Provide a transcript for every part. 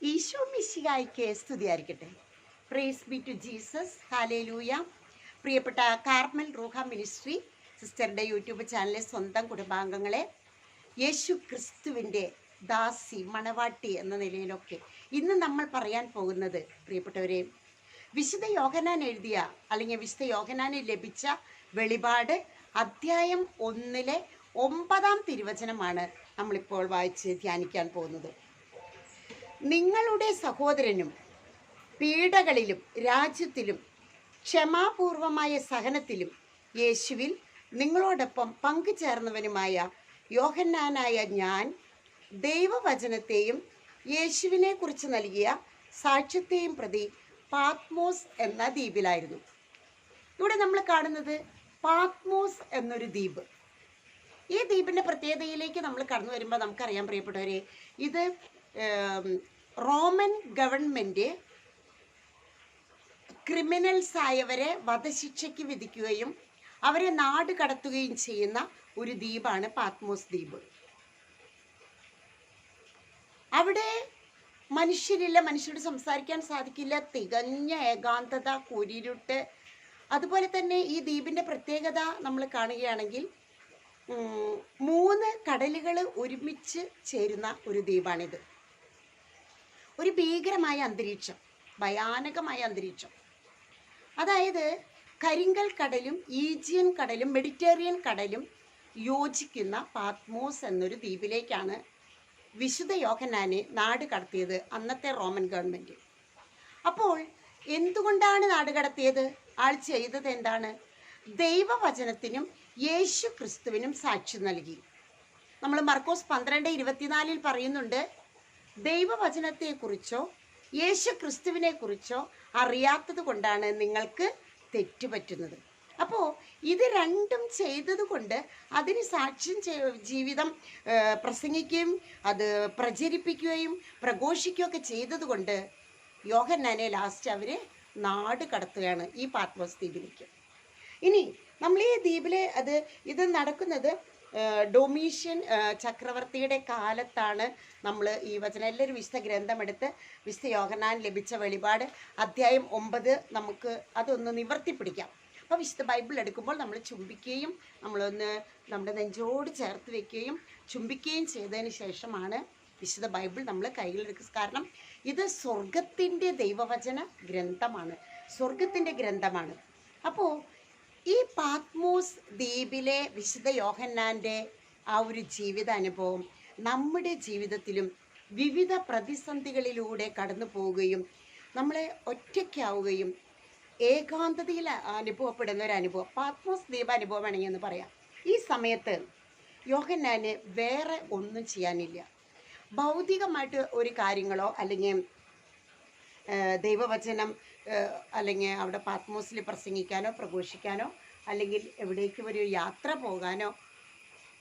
ഈശോ മിശിഹായ്ക്ക് സ്തുതിയായിരിക്കട്ടെ. Praise be to Jesus. Hallelujah. പ്രിയപ്പെട്ട കാർമൽ റൂഹ മിനിസ്ട്രി സിസ്റ്ററുടെ യൂട്യൂബ് ചാനലിലെ സ്വന്തം കുടുംബാംഗങ്ങളെ, യേശു ക്രിസ്തുവിൻ്റെ ദാസി മണവാട്ടി എന്ന നിലയിലൊക്കെ ഇന്ന് നമ്മൾ പറയാൻ പോകുന്നത്, പ്രിയപ്പെട്ടവരെ, വിശുദ്ധ യോഹന്നാൻ എഴുതിയ അല്ലെങ്കിൽ വിശുദ്ധ യോഹന്നാന് ലഭിച്ച വെളിപാട് അധ്യായം 1 9 തിരുവചനമാണ് നമ്മളിപ്പോൾ വായിച്ച് ധ്യാനിക്കാൻ പോകുന്നത്. നിങ്ങളുടെ സഹോദരനും പീഡകളിലും രാജ്യത്തിലും ക്ഷമാപൂർവമായ സഹനത്തിലും യേശുവിൽ നിങ്ങളോടൊപ്പം പങ്കുചേർന്നവനുമായ യോഹന്നാനായ ഞാൻ ദൈവവചനത്തെയും യേശുവിനെ കുറിച്ച് നൽകിയ സാക്ഷ്യത്തെയും പ്രതി പാത്മോസ് എന്ന ദ്വീപിലായിരുന്നു. ഇവിടെ നമ്മൾ കാണുന്നത് പാത്മോസ് എന്നൊരു ദ്വീപ്. ഈ ദ്വീപിൻ്റെ പ്രത്യേകതയിലേക്ക് നമ്മൾ കടന്നു വരുമ്പോൾ നമുക്കറിയാം, പ്രിയപ്പെട്ടവരെ, ഇത് റോമൻ ഗവൺമെൻറ് ക്രിമിനൽസ് ആയവരെ വധശിക്ഷയ്ക്ക് വിധിക്കുകയും അവരെ നാട് കടത്തുകയും ചെയ്യുന്ന ഒരു ദ്വീപാണ് പാത്മോസ് ദ്വീപ്. അവിടെ മനുഷ്യരില്ല, മനുഷ്യരോട് സംസാരിക്കാൻ സാധിക്കില്ല, തികഞ്ഞ ഏകാന്തത, കുരിരുട്ട്. അതുപോലെ തന്നെ ഈ ദ്വീപിൻ്റെ പ്രത്യേകത നമ്മൾ കാണുകയാണെങ്കിൽ 3 കടലുകൾ ഒരുമിച്ച് ചേരുന്ന ഒരു ദ്വീപാണിത്. ഒരു ഭീകരമായ അന്തരീക്ഷം, ഭയാനകമായ അന്തരീക്ഷം. അതായത് കരിങ്കൽ കടലും ഈജിയൻ കടലും മെഡിറ്ററേനിയൻ കടലും യോജിക്കുന്ന പാത്മോസ് എന്നൊരു ദ്വീപിലേക്കാണ് വിശുദ്ധ യോഹന്നാനെ നാട് കടത്തിയത് അന്നത്തെ റോമൻ ഗവൺമെൻറ്. അപ്പോൾ എന്തുകൊണ്ടാണ് നാട് കടത്തിയത്? ആൾ ചെയ്തത് എന്താണ്? ദൈവവചനത്തിനും യേശു ക്രിസ്തുവിനും സാക്ഷ്യം നൽകി. നമ്മൾ മർക്കോസ് 12:24 പറയുന്നുണ്ട്, ദൈവവചനത്തെക്കുറിച്ചോ യേശു ക്രിസ്തുവിനെ കുറിച്ചോ അറിയാത്തത് കൊണ്ടാണ് നിങ്ങൾക്ക് തെറ്റുപറ്റുന്നത്. അപ്പോൾ ഇത് രണ്ടും ചെയ്തതുകൊണ്ട് അതിന് സാക്ഷ്യം ജീവിതം പ്രസംഗിക്കുകയും അത് പ്രചരിപ്പിക്കുകയും പ്രഘോഷിക്കുകയൊക്കെ ചെയ്തതുകൊണ്ട് യോഹന്നാനെ ലാസ്റ്റ് അവർ നാട് കടത്തുകയാണ് ഈ പാത്മോസ് ദ്വീപിലേക്ക്. ഇനി നമ്മൾ ഈ ദ്വീപിലെ ഇത് നടക്കുന്നത് ഡൊമീഷ്യൻ ചക്രവർത്തിയുടെ കാലത്താണ്. നമ്മൾ ഈ വചനം എല്ലാവരും വിശുദ്ധ ഗ്രന്ഥമെടുത്ത് വിശുദ്ധ യോഹന്നാൻ ലഭിച്ച വെളിപാട് അധ്യായം 9 നമുക്ക് അതൊന്ന് നിവർത്തിപ്പിടിക്കാം. അപ്പോൾ വിശുദ്ധ ബൈബിൾ എടുക്കുമ്പോൾ നമ്മൾ ചുംബിക്കുകയും നമ്മളൊന്ന് നമ്മുടെ നെഞ്ചോട് ചേർത്ത് വെക്കുകയും ചുംബിക്കുകയും ചെയ്തതിന് ശേഷമാണ് വിശുദ്ധ ബൈബിൾ നമ്മൾ കയ്യിലെടുക്കുക. കാരണം ഇത് സ്വർഗത്തിൻ്റെ ദൈവവചന ഗ്രന്ഥമാണ്, സ്വർഗത്തിൻ്റെ ഗ്രന്ഥമാണ്. അപ്പോൾ ഈ പാത്മോസ് ദ്വീപിലെ വിശുദ്ധ യോഹന്നാൻ്റെ ആ ഒരു ജീവിതാനുഭവം നമ്മുടെ ജീവിതത്തിലും വിവിധ പ്രതിസന്ധികളിലൂടെ കടന്നു പോവുകയും നമ്മളെ ഒറ്റയ്ക്കാവുകയും ഏകാന്തതയിൽ അനുഭവപ്പെടുന്ന ഒരു അനുഭവം, പാത്മോസ് ദ്വീപ് അനുഭവം വേണമെങ്കിൽ എന്ന് പറയാം. ഈ സമയത്ത് യോഹന്നാന് വേറെ ഒന്നും ചെയ്യാനില്ല. ഭൗതികമായിട്ട് ഒരു കാര്യങ്ങളോ അല്ലെങ്കിൽ ദൈവവചനം അല്ലെങ്കിൽ അവിടെ പാത്മോസിൽ പ്രസംഗിക്കാനോ പ്രഘോഷിക്കാനോ അല്ലെങ്കിൽ എവിടേക്കും ഒരു യാത്ര പോകാനോ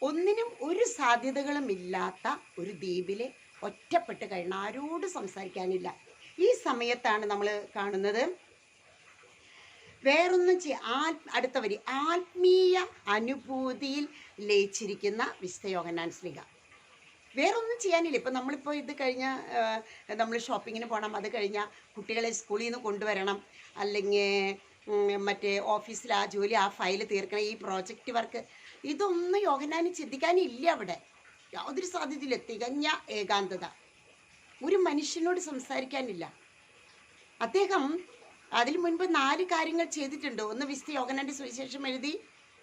ഒന്നിനും ഒരു സാധ്യതകളും ഇല്ലാത്ത ഒരു ദ്വീപിൽ ഒറ്റപ്പെട്ട് കഴിയണം, ആരോട് സംസാരിക്കാനില്ല. ഈ സമയത്താണ് നമ്മൾ കാണുന്നത് വേറൊന്നും അടുത്ത വരി, ആത്മീയ അനുഭൂതിയിൽ ലയിച്ചിരിക്കുന്ന വിശുദ്ധ യോഹന്നാൻ ശ്ലീഹ. വേറൊന്നും ചെയ്യാനില്ല. ഇപ്പം നമ്മളിപ്പോൾ ഇത് കഴിഞ്ഞാൽ നമ്മൾ ഷോപ്പിങ്ങിന് പോകണം, അത് കഴിഞ്ഞാൽ കുട്ടികളെ സ്കൂളിൽ നിന്ന് കൊണ്ടുവരണം, അല്ലെങ്കിൽ മറ്റേ ഓഫീസിൽ ആ ജോലി, ആ ഫയൽ തീർക്കണം, ഈ പ്രോജക്റ്റ് വർക്ക്, ഇതൊന്നും യോഹന്നാന് ചിന്തിക്കാനില്ല. അവിടെ യാതൊരു സാധ്യതയില്ല. തികഞ്ഞ ഏകാന്തത, ഒരു മനുഷ്യനോട് സംസാരിക്കാനില്ല. അദ്ദേഹം അതിൽ മുൻപ് 4 കാര്യങ്ങൾ ചെയ്തിട്ടുണ്ട്. ഒന്ന്, വിശുദ്ധ യോഹന്നാൻ്റെ സുവിശേഷം എഴുതി,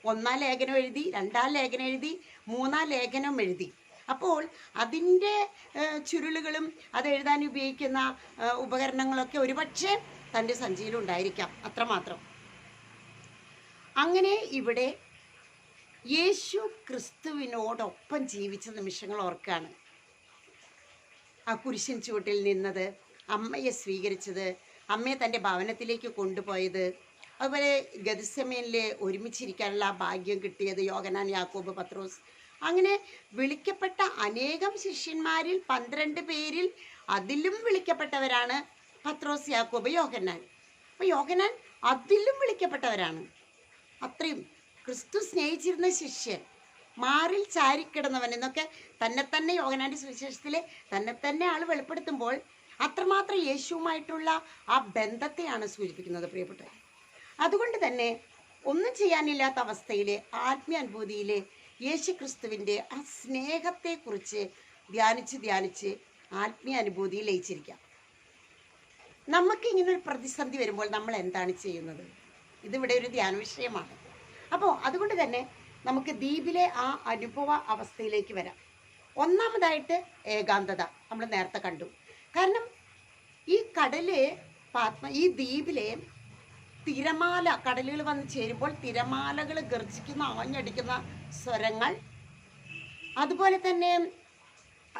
1-ാം ലേഖനം എഴുതി, 2-ാം ലേഖനം എഴുതി, 3-ാം ലേഖനം എഴുതി. അപ്പോൾ അതിൻ്റെ ചുരുളുകളും അത് എഴുതാൻ ഉപയോഗിക്കുന്ന ഉപകരണങ്ങളൊക്കെ ഒരുപക്ഷെ തൻ്റെ സഞ്ചിയിലുണ്ടായിരിക്കാം, അത്രമാത്രം. അങ്ങനെ ഇവിടെ യേശു ക്രിസ്തുവിനോടൊപ്പം ജീവിച്ച നിമിഷങ്ങൾ ഓർക്കാണ്. ആ കുരിശിൻ ചുവട്ടിൽ നിന്നത്, അമ്മയെ സ്വീകരിച്ചത്, അമ്മയെ തൻ്റെ ഭവനത്തിലേക്ക് കൊണ്ടുപോയത്, അതുപോലെ ഗെത്സമേനിൽ ഒരുമിച്ചിരിക്കാനുള്ള ഭാഗ്യം കിട്ടിയത് യോഹന്നാൻ, യാക്കോബ്, പത്രോസ്. അങ്ങനെ വിളിക്കപ്പെട്ട അനേകം ശിഷ്യന്മാരിൽ 12 പേരിൽ അതിലും വിളിക്കപ്പെട്ടവരാണ് പത്രോസ്, യാക്കോബ്, യോഹന്നാൻ. അപ്പോൾ യോഹന്നാൻ അതിലും വിളിക്കപ്പെട്ടവരാണ്. അത്രയും ക്രിസ്തു സ്നേഹിച്ചിരുന്ന ശിഷ്യൻ, മാറിൽ ചാരിക്കിടന്നവൻ എന്നൊക്കെ തന്നെ യോഹന്നാൻ്റെ സുവിശേഷത്തിൽ തന്നെ ആൾ വെളിപ്പെടുത്തുമ്പോൾ അത്രമാത്രം യേശുവുമായിട്ടുള്ള ആ ബന്ധത്തെയാണ് സൂചിപ്പിക്കുന്നത് പ്രിയപ്പെട്ടവർ. അതുകൊണ്ട് തന്നെ ഒന്നും ചെയ്യാനില്ലാത്ത അവസ്ഥയിലെ ആത്മീയാനുഭൂതിയിലെ യേശു ക്രിസ്തുവിൻ്റെ ആ സ്നേഹത്തെക്കുറിച്ച് ധ്യാനിച്ച് ആത്മീയാനുഭൂതിയിൽ ലയിച്ചിരിക്കാം. നമുക്ക് ഇങ്ങനൊരു പ്രതിസന്ധി വരുമ്പോൾ നമ്മൾ എന്താണ് ചെയ്യുന്നത്? ഇതിവിടെ ഒരു ധ്യാന വിഷയമാണ്. അപ്പോൾ അതുകൊണ്ട് തന്നെ നമുക്ക് ദ്വീപിലെ ആ അനുഭവ അവസ്ഥയിലേക്ക് വരാം. ഒന്നാമതായിട്ട് ഏകാന്തത നമ്മൾ നേരത്തെ കണ്ടു. കാരണം ഈ ഈ ദ്വീപിലെ തിരമാല, കടലുകൾ വന്ന് ചേരുമ്പോൾ തിരമാലകൾ ഗർജിക്കുന്ന ആഞ്ഞടിക്കുന്ന സ്വരങ്ങൾ, അതുപോലെ തന്നെ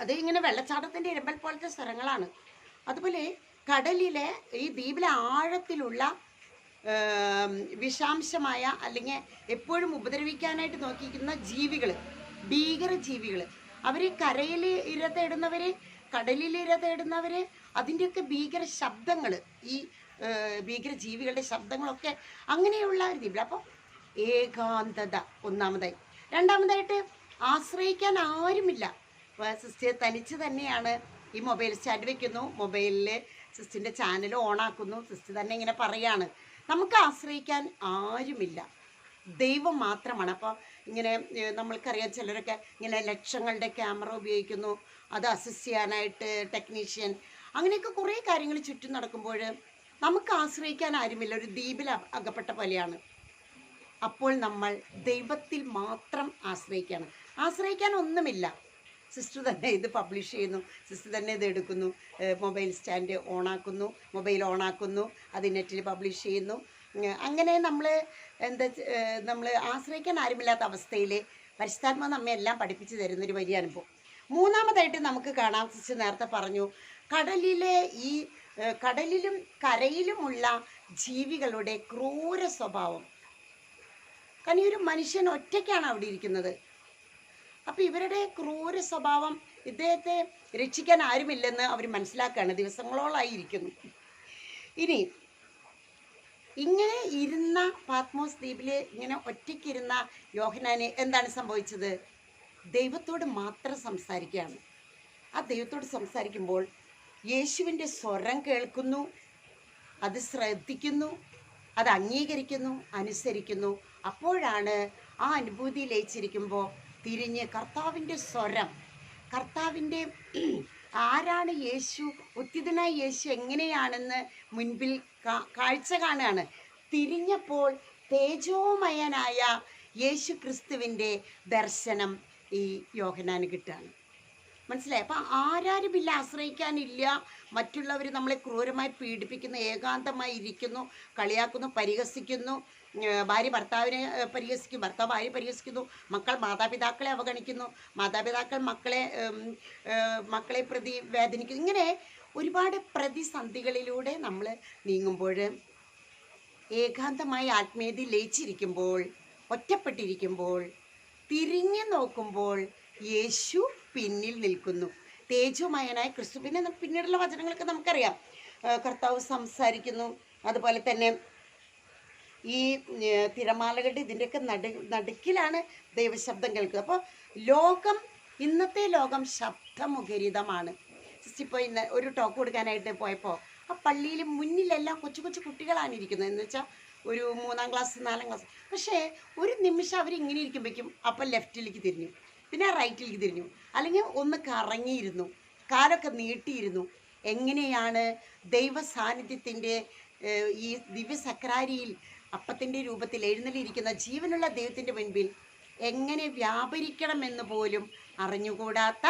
അത് ഇങ്ങനെ വെള്ളച്ചാട്ടത്തിൻ്റെ ഇരമ്പൽ പോലത്തെ സ്വരങ്ങളാണ്. അതുപോലെ കടലിലെ ഈ ദ്വീപിലെ ആഴത്തിലുള്ള വിഷാംശമായ അല്ലെങ്കിൽ എപ്പോഴും ഉപദ്രവിക്കാനായിട്ട് നോക്കിയിരിക്കുന്ന ജീവികൾ, ഭീകര ജീവികൾ, അവർ കരയിൽ ഇര തേടുന്നവർ, കടലിൽ ഇര തേടുന്നവർ, അതിൻ്റെയൊക്കെ ഭീകര ശബ്ദങ്ങൾ, ഈ ഭീകര ജീവികളുടെ ശബ്ദങ്ങളൊക്കെ അങ്ങനെയുള്ള ഒരു ദ്വീപിൽ. അപ്പോൾ ഏകാന്തത ഒന്നാമതായി. രണ്ടാമതായിട്ട് ആശ്രയിക്കാൻ ആരുമില്ല. സിസ്റ്റർ തനിച്ച് തന്നെയാണ്. ഈ മൊബൈൽ സ്റ്റാൻഡ് വെക്കുന്നു, മൊബൈലിൽ സിസ്റ്ററിൻ്റെ ചാനൽ ഓണാക്കുന്നു. സിസ്റ്റർ തന്നെ ഇങ്ങനെ പറയാണ്, നമുക്ക് ആശ്രയിക്കാൻ ആരുമില്ല, ദൈവം മാത്രമാണ്. അപ്പോൾ ഇങ്ങനെ നമ്മൾക്കറിയാം, ചിലരൊക്കെ ഇങ്ങനെ ലക്ഷങ്ങളുടെ ക്യാമറ ഉപയോഗിക്കുന്നു, അത് അസിസ്റ്റ് ചെയ്യാനായിട്ട് ടെക്നീഷ്യൻ, അങ്ങനെയൊക്കെ കുറേ കാര്യങ്ങൾ ചുറ്റും നടക്കുമ്പോൾ നമുക്ക് ആശ്രയിക്കാൻ ആരുമില്ല, ഒരു ദ്വീപിൽ അകപ്പെട്ട പോലെയാണ്. അപ്പോൾ നമ്മൾ ദൈവത്തിൽ മാത്രം ആശ്രയിക്കാൻ ഒന്നുമില്ല. സിസ്റ്റർ തന്നെ ഇത് പബ്ലിഷ് ചെയ്യുന്നു, സിസ്റ്റർ തന്നെ ഇത് എടുക്കുന്നു, മൊബൈൽ സ്റ്റാൻഡ് ഓണാക്കുന്നു, മൊബൈൽ ഓണാക്കുന്നു, അത് നെറ്റിൽ പബ്ലിഷ് ചെയ്യുന്നു. അങ്ങനെ നമ്മൾ ആശ്രയിക്കാൻ ആരുമില്ലാത്ത അവസ്ഥയിൽ പരിശുദ്ധാത്മാവ് നമ്മെ എല്ലാം പഠിപ്പിച്ചു തരുന്നൊരു വലിയ അനുഭവം. മൂന്നാമതായിട്ട് നമുക്ക് കാണാം, സിസ്റ്റർ നേരത്തെ പറഞ്ഞു, കടലിലും കരയിലുമുള്ള ജീവികളുടെ ക്രൂര സ്വഭാവം. കാരണം ഈ ഒരു മനുഷ്യൻ ഒറ്റയ്ക്കാണ് അവിടെ ഇരിക്കുന്നത്. അപ്പം ഇവരുടെ ക്രൂര സ്വഭാവം, ഇദ്ദേഹത്തെ രക്ഷിക്കാൻ ആരുമില്ലെന്ന് അവർ മനസ്സിലാക്കുകയാണ്. ദിവസങ്ങളോളായി ഇരിക്കുന്നു. ഇനി ഇങ്ങനെ ഇരുന്ന പാത്മോസ് ദ്വീപിൽ ഇങ്ങനെ ഒറ്റയ്ക്കിരുന്ന യോഹന്നാന് എന്താണ് സംഭവിച്ചത്? ദൈവത്തോട് മാത്രം സംസാരിക്കുകയാണ്. ആ ദൈവത്തോട് സംസാരിക്കുമ്പോൾ യേശുവിൻ്റെ സ്വരം കേൾക്കുന്നു, അത് ശ്രദ്ധിക്കുന്നു, അത് അംഗീകരിക്കുന്നു, അനുസരിക്കുന്നു. അപ്പോഴാണ് ആ അനുഭൂതി ലയിച്ചിരിക്കുമ്പോൾ തിരിഞ്ഞ് കർത്താവിൻ്റെ സ്വരം, കർത്താവിൻ്റെ ആരാണ് യേശു, ഉത്തിതനായ യേശു എങ്ങനെയാണെന്ന് മുൻപിൽ കാഴ്ച കാണുകയാണ്. തിരിഞ്ഞപ്പോൾ തേജോമയനായ യേശു ക്രിസ്തുവിൻ്റെ ദർശനം ഈ യോഹന്നാന് കിട്ടുകയാണ്. മനസ്സിലായി? അപ്പം ആരാരുമില്ല, ആശ്രയിക്കാനില്ല. മറ്റുള്ളവർ നമ്മളെ ക്രൂരമായി പീഡിപ്പിക്കുന്നു, ഏകാന്തമായി ഇരിക്കുന്നു, കളിയാക്കുന്നു, പരിഹസിക്കുന്നു. ഭാര്യ ഭർത്താവിനെ പരിഹസിക്കും, ഭർത്താവ് ഭാര്യ പരിഹസിക്കുന്നു, മക്കൾ മാതാപിതാക്കളെ അവഗണിക്കുന്നു, മാതാപിതാക്കൾ മക്കളെ പ്രതി വേദനിക്കുന്നു. ഇങ്ങനെ ഒരുപാട് പ്രതിസന്ധികളിലൂടെ നമ്മൾ നീങ്ങുമ്പോൾ, ഏകാന്തമായി ആത്മീയതയിൽ ലയിച്ചിരിക്കുമ്പോൾ, ഒറ്റപ്പെട്ടിരിക്കുമ്പോൾ, തിരിഞ്ഞു നോക്കുമ്പോൾ യേശു പിന്നിൽ നിൽക്കുന്നു, തേജോമയനായ ക്രിസ്തു. പിന്നെ പിന്നീടുള്ള വചനങ്ങളൊക്കെ നമുക്കറിയാം, കർത്താവ് സംസാരിക്കുന്നു. അതുപോലെ തന്നെ ഈ തിരമാലകളുടെ ഇതിൻ്റെയൊക്കെ നടുക്കിലാണ് ദൈവശബ്ദം കേൾക്കുക. അപ്പോൾ ഇന്നത്തെ ലോകം ശബ്ദമുഖരിതമാണ്. ഇപ്പോൾ ഇന്ന് ഒരു ടോക്ക് കൊടുക്കാനായിട്ട് പോയപ്പോൾ ആ പള്ളിയിൽ മുന്നിലെല്ലാം കൊച്ചു കൊച്ചു കുട്ടികളാണ് ഇരിക്കുന്നത്. എന്ന് വെച്ചാൽ ഒരു 3ാം ക്ലാസ് 4ാം ക്ലാസ്. പക്ഷേ ഒരു നിമിഷം അവരിങ്ങനെ ഇരിക്കുമ്പോഴേക്കും അപ്പം ലെഫ്റ്റിലേക്ക് തിരിഞ്ഞു, പിന്നെ റൈറ്റിലേക്ക് തിരിഞ്ഞു, അല്ലെങ്കിൽ ഒന്ന് കറങ്ങിയിരുന്നു, കാലൊക്കെ നീട്ടിയിരുന്നു. എങ്ങനെയാണ് ദൈവ സാന്നിധ്യത്തിൻ്റെ ഈ ദിവ്യസക്രാരിയിൽ അപ്പത്തിൻ്റെ രൂപത്തിൽ എഴുന്നള്ളിയിരിക്കുന്ന ജീവനുള്ള ദൈവത്തിൻ്റെ മുൻപിൽ എങ്ങനെ വ്യാപരിക്കണമെന്ന് പോലും അറിഞ്ഞുകൂടാത്ത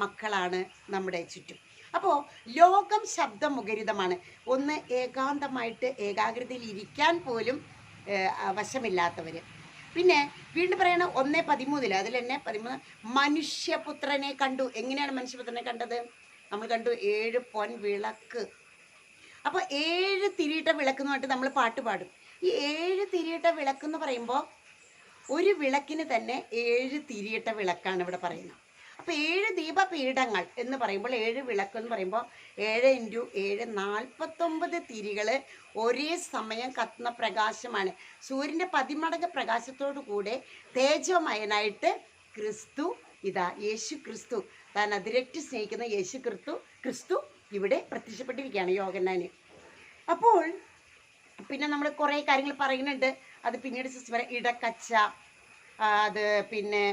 മക്കളാണ് നമ്മുടെ ചുറ്റും. അപ്പോൾ ലോകം ശബ്ദമുഖരിതമാണ്. ഒന്ന് ഏകാന്തമായിട്ട് ഏകാഗ്രതയിൽ ഇരിക്കാൻ പോലും വശമില്ലാത്തവർ. പിന്നെ വീണ്ടും പറയണ 1:13 അതിൽ തന്നെ 13 മനുഷ്യപുത്രനെ കണ്ടു. എങ്ങനെയാണ് മനുഷ്യപുത്രനെ കണ്ടത്? നമ്മൾ കണ്ടു 7 പൊൻവിളക്ക്. അപ്പോൾ 7 തിരിയിട്ട വിളക്കെന്ന് പറഞ്ഞിട്ട് നമ്മൾ പാട്ട് പാടും. ഈ 7 തിരിയിട്ട വിളക്കെന്ന് പറയുമ്പോൾ ഒരു വിളക്കിന് തന്നെ 7 തിരിയിട്ട വിളക്കാണ് ഇവിടെ പറയുന്നത്. അപ്പോൾ 7 ദീപപീഠങ്ങൾ എന്ന് പറയുമ്പോൾ 7 വിളക്ക് എന്ന് പറയുമ്പോൾ 7 × 7 49 തിരികൾ ഒരേ സമയം കത്തുന്ന പ്രകാശമാണ്. സൂര്യൻ്റെ 10 മടങ്ങ് പ്രകാശത്തോടു കൂടെ തേജോമയനായിട്ട് ക്രിസ്തു, യേശു ക്രിസ്തു, താൻ അതിരറ്റ് സ്നേഹിക്കുന്ന യേശു ക്രിസ്തു ഇവിടെ പ്രത്യക്ഷപ്പെട്ടിരിക്കുകയാണ് യോഹന്നാന്. അപ്പോൾ പിന്നെ നമ്മൾ കുറേ കാര്യങ്ങൾ പറയുന്നുണ്ട്. അത് പിന്നീട് സിസ്റ്റർ പറയാം. ഇടക്കച്ച, അത് പിന്നെ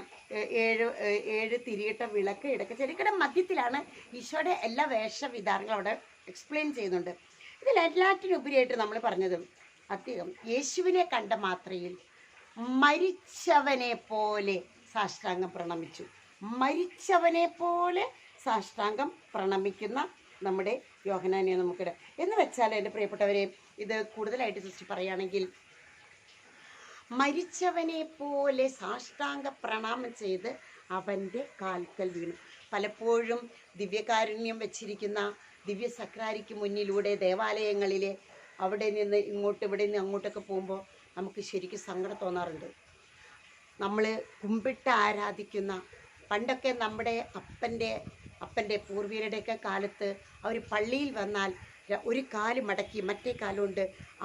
ഏഴ് തിരിയിട്ട വിളക്ക്, ഇടക്കച്ച. ഇടയ്ക്കിടെ മധ്യത്തിലാണ് ഈശോയുടെ എല്ലാ വേഷവിധാനങ്ങളും അവിടെ എക്സ്പ്ലെയിൻ ചെയ്യുന്നുണ്ട്. ഇതിലെല്ലാറ്റിനുപരിയായിട്ട് നമ്മൾ പറഞ്ഞത്, അദ്ദേഹം യേശുവിനെ കണ്ട മാത്രയിൽ മരിച്ചവനെ പോലെ സാഷ്ടാംഗം പ്രണമിച്ചു. മരിച്ചവനെ പോലെ സാഷ്ടാംഗം പ്രണമിക്കുന്ന നമ്മുടെ യോഹന്നാനെ നമുക്കിടെ എന്ന് വെച്ചാൽ, എൻ്റെ പ്രിയപ്പെട്ടവരെ, ഇത് കൂടുതലായിട്ട് സിസ്റ്റർ പറയുകയാണെങ്കിൽ, മരിച്ചവനെ പോലെ സാഷ്ടാംഗ പ്രണാമം ചെയ്ത് അവൻ്റെ കാൽക്കൽ വീണു. പലപ്പോഴും ദിവ്യകാരുണ്യം വെച്ചിരിക്കുന്ന ദിവ്യ സക്രാരിക്ക് മുന്നിലൂടെ ദേവാലയങ്ങളിലെ അവിടെ നിന്ന് ഇങ്ങോട്ട്, ഇവിടെ നിന്ന് അങ്ങോട്ടൊക്കെ പോകുമ്പോൾ നമുക്ക് ശരിക്കും സങ്കടം തോന്നാറുണ്ട്. നമ്മൾ കുമ്പിട്ട് ആരാധിക്കുന്ന, പണ്ടൊക്കെ നമ്മുടെ അപ്പൻ്റെ പൂർവികരുടെയൊക്കെ കാലത്ത് അവർ പള്ളിയിൽ വന്നാൽ ഒരു കാല് മടക്കി മറ്റേ കാലുകൊണ്ട്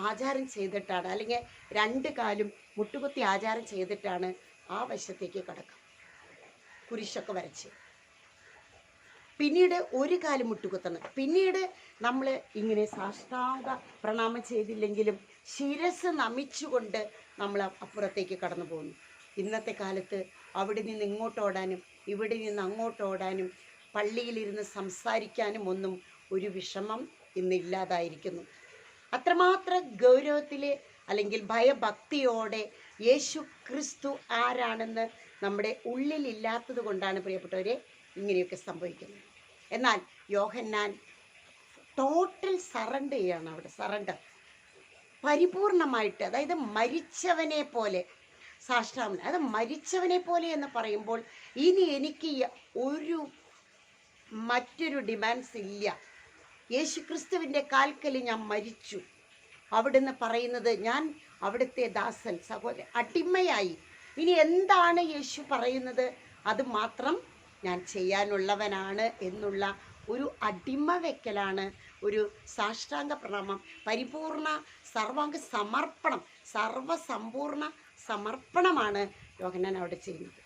ആചാരം ചെയ്തിട്ടാണ്, അല്ലെങ്കിൽ രണ്ട് കാലും മുട്ടുകുത്തി ആചാരം ചെയ്തിട്ടാണ് ആ വശത്തേക്ക് കടക്കുക, കുരിശൊക്കെ വരച്ച്. പിന്നീട് ഒരു കാല് മുട്ടുകുത്തണം. പിന്നീട് നമ്മൾ ഇങ്ങനെ സാഷ്ടാംഗ പ്രണാമം ചെയ്തില്ലെങ്കിലും ശിരസ് നമിച്ചുകൊണ്ട് നമ്മൾ അപ്പുറത്തേക്ക് കടന്നു പോകുന്നു. ഇന്നത്തെ കാലത്ത് അവിടെ നിന്ന് ഇങ്ങോട്ടോടാനും ഇവിടെ നിന്ന് അങ്ങോട്ടോടാനും പള്ളിയിലിരുന്ന് സംസാരിക്കാനും ഒന്നും ഒരു വിഷമം ഇന്നില്ലാതായിരിക്കുന്നു. അത്രമാത്രം ഗൗരവത്തിൽ അല്ലെങ്കിൽ ഭയഭക്തിയോടെ യേശു ക്രിസ്തു ആരാണെന്ന് നമ്മുടെ ഉള്ളിലില്ലാത്തത് കൊണ്ടാണ് പ്രിയപ്പെട്ടവരെ ഇങ്ങനെയൊക്കെ സംഭവിക്കുന്നത്. എന്നാൽ യോഹന്നാൻ ടോട്ടൽ സറണ്ടർ ചെയ്യാണ് അവിടെ. സറണ്ടർ പരിപൂർണമായിട്ട്, അതായത് മരിച്ചവനെ പോലെ സാഷ്ടാംഗം. അത് മരിച്ചവനെ പോലെ എന്ന് പറയുമ്പോൾ ഇനി എനിക്ക് മറ്റൊരു ഡിമാൻഡ്സ് ഇല്ല. യേശു ക്രിസ്തുവിൻ്റെ കാൽക്കൽ ഞാൻ മരിച്ചു. അവിടുന്ന് പറയുന്നത്, ഞാൻ അവിടുത്തെ ദാസൻ, സഹോദരൻ, അടിമയായി. ഇനി എന്താണ് യേശു പറയുന്നത് അത് മാത്രം ഞാൻ ചെയ്യാനുള്ളവനാണ് എന്നുള്ള ഒരു അടിമ വെക്കലാണ്, ഒരു സാഷ്ടാംഗ പ്രണാമം, പരിപൂർണ സർവാംഗ സമർപ്പണം, സർവസമ്പൂർണ സമർപ്പണമാണ് യോഹന്നാൻ അവിടെ ചെയ്യുന്നത്.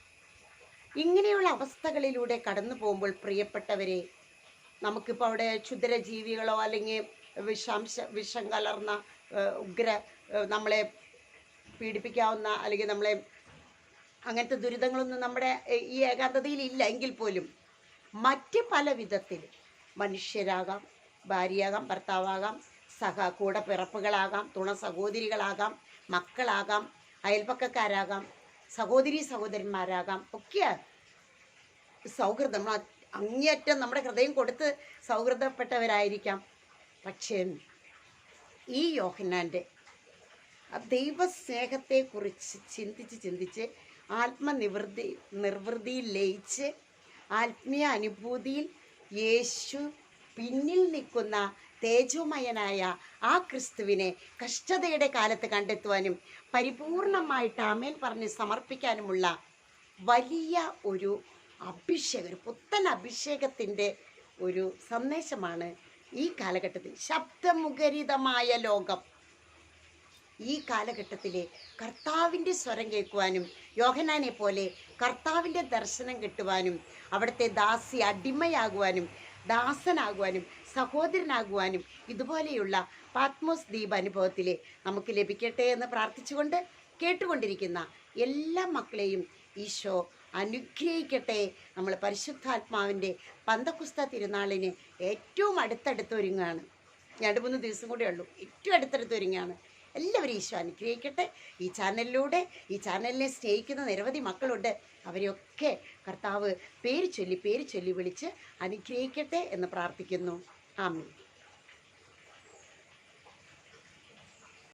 ഇങ്ങനെയുള്ള അവസ്ഥകളിലൂടെ കടന്നു പോകുമ്പോൾ പ്രിയപ്പെട്ടവരെ, നമുക്കിപ്പോൾ അവിടെ ക്ഷുദ്രജീവികളോ അല്ലെങ്കിൽ വിഷം കലർന്ന നമ്മളെ പീഡിപ്പിക്കാവുന്ന അല്ലെങ്കിൽ നമ്മളെ അങ്ങനത്തെ ദുരിതങ്ങളൊന്നും നമ്മുടെ ഈ ഏകാന്തതയിൽ ഇല്ല എങ്കിൽ പോലും മറ്റ് പല വിധത്തിൽ മനുഷ്യരാകാം, ഭാര്യയാകാം, ഭർത്താവാകാം, കൂടെ പിറപ്പുകളാകാം, തുണ സഹോദരികളാകാം, മക്കളാകാം, അയൽപക്കക്കാരാകാം, സഹോദരന്മാരാകാം, ഒക്കെ സൗഹൃദം അങ്ങേയറ്റം നമ്മുടെ ഹൃദയം കൊടുത്ത് സൗഹൃദപ്പെട്ടവരായിരിക്കാം. പക്ഷേ ഈ യോഹന്നാൻ്റെ ദൈവസ്നേഹത്തെക്കുറിച്ച് ചിന്തിച്ച് നിർവൃതിയിൽ ലയിച്ച് ആത്മീയ അനുഭൂതിയിൽ യേശു പിന്നിൽ നിൽക്കുന്ന തേജോമയനായ ആ ക്രിസ്തുവിനെ കഷ്ടതയുടെ കാലത്ത് കണ്ടെത്തുവാനും പരിപൂർണമായിട്ട് ആമേൻ പറഞ്ഞ് സമർപ്പിക്കാനുമുള്ള വലിയ ഒരു ഒരു പുത്തൻ അഭിഷേകത്തിൻ്റെ ഒരു സന്ദേശമാണ് ഈ കാലഘട്ടത്തിൽ. ശബ്ദമുഖരിതമായ ലോകം ഈ കാലഘട്ടത്തിലെ കർത്താവിൻ്റെ സ്വരം കേൾക്കുവാനും യോഹന്നാനെ പോലെ കർത്താവിൻ്റെ ദർശനം കിട്ടുവാനും അവിടുത്തെ അടിമയാകുവാനും ദാസനാകുവാനും സഹോദരനാകുവാനും ഇതുപോലെയുള്ള പാത്മോസ് ദ്വീപ് അനുഭവത്തിലെ നമുക്ക് ലഭിക്കട്ടെ എന്ന് പ്രാർത്ഥിച്ചുകൊണ്ട് കേട്ടുകൊണ്ടിരിക്കുന്ന എല്ലാ മക്കളെയും ഈശോ അനുഗ്രഹിക്കട്ടെ. നമ്മൾ പരിശുദ്ധാത്മാവിൻ്റെ പന്തക്കുസ്ത തിരുനാളിന് ഏറ്റവും അടുത്തടുത്തൊരുങ്ങാണ്. 2-3 ദിവസം കൂടെ ഉള്ളൂ. ഏറ്റവും അടുത്തടുത്തൊരുങ്ങാണ്. എല്ലാവരും ഈശോ അനുഗ്രഹിക്കട്ടെ. ഈ ചാനലിനെ സ്നേഹിക്കുന്ന നിരവധി മക്കളുണ്ട്. അവരെയൊക്കെ കർത്താവ് പേര് ചൊല്ലി വിളിച്ച് അനുഗ്രഹിക്കട്ടെ എന്ന് പ്രാർത്ഥിക്കുന്നു. ആമേൻ.